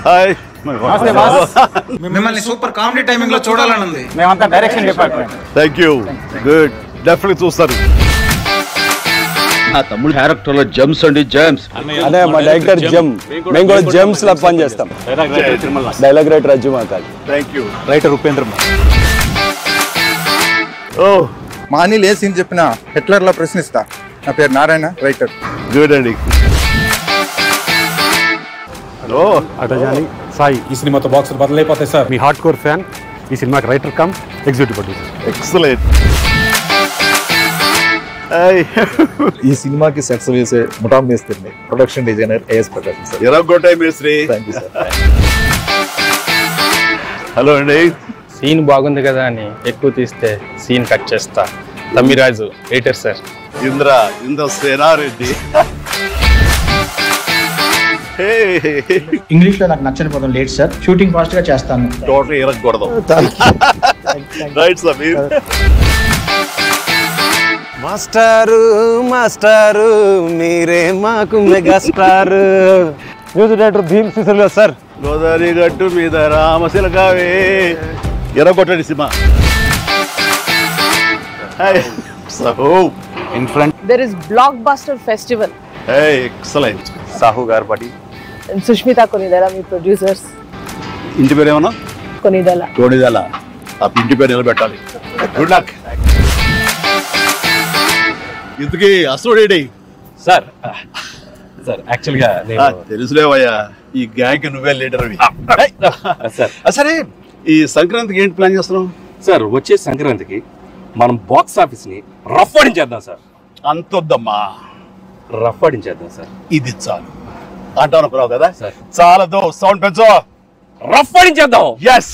Hi మిమ్మల్ని super comedy timing లో చూడాలని ఉంది. మేమంతా direction department. Thank you. Good, definitely చూస్తారు. నా తమ్ముడు క్యారెక్టర్ లో జెమ్స్ అండి, జెమ్స్. అదే మా డైరెక్టర్ జెమ్. మేము కూడా జెమ్స్ లా పని చేస్తాం. డైలాగ్ రైటర్ రాజు మాతాజ్. Thank you. రైటర్ ఉపేంద్ర. ఓ మా అనిల్ ఏ సీన్ చెప్పినా హిట్లర్ లా ప్రశ్నిస్తా. నా పేరు నారాయణ, రైటర్. గుడ్ అండి. హలో అటజాని సాయి. ఈ సినిమాతో బాక్సులు బదలైపోతాయి సార్. మీ హార్డ్ కోర్ ఫ్యాన్. ఈ సినిమాకి writer cum executive producer. Excellent. ఈ సినిమాకి సెట్స్ వేసే ముఠా మేస్త్రిని, production designer A S Prakasam sir. ఎరగొట్టాయి మేస్త్రి. Thank you sir. హలో అండి. సీన్ బాగుంది కదా అని ఎక్కువ తీస్తే సీన్ కట్ చేస్తా. Tammiraju editor sir. Indra Sena Reddy. English లో నాకు నచ్చని పదం లేట్ సార్. షూటింగ్ ఫాస్ట్ గా చేస్తాను. టోటల్ ఇరగకూడదు. రైట్ సమీర్. మాస్టారు మాస్టారు మీరే మాకు megastar. Music director Bheems Ceciroleo sir. Godavari గట్టు మీద రామశిలకావే. ఎరగొట్టండి సినిమా. In front There is Blockbuster Festival. Excellent. Sahu garu పడి And Sushmita Konidala, మీ ప్రొడ్యూసర్స్. ఇంటి పేరు ఏమన్నా? కొనిదల. కోడిదల. ఆ ఇంటి పేరు నిలబెట్టాలి. Good luck. ఇంతకీ అసోడేడి సార్ సార్ యాక్చువల్గా తెలుసులేవయ్యా, ఈ గ్యాంగ్ నువ్వే లీడర్. సార్ సరే, ఈ సంక్రాంతికి ఏంటి ప్లాన్ చేస్తున్నాం? సార్ వచ్చే సంక్రాంతికి మనం బాక్స్ ఆఫీస్ ని రఫ్ ఆడించేద్దాం సార్. అంతొద్దమ్మా, రఫ్ ఆడించేద్దాం సార్. ఇది చాలు అంటాను కదా సార్. చాలదు, సౌండ్ పెంచో. రఫ్ ఆడించేద్దాం. ఎస్.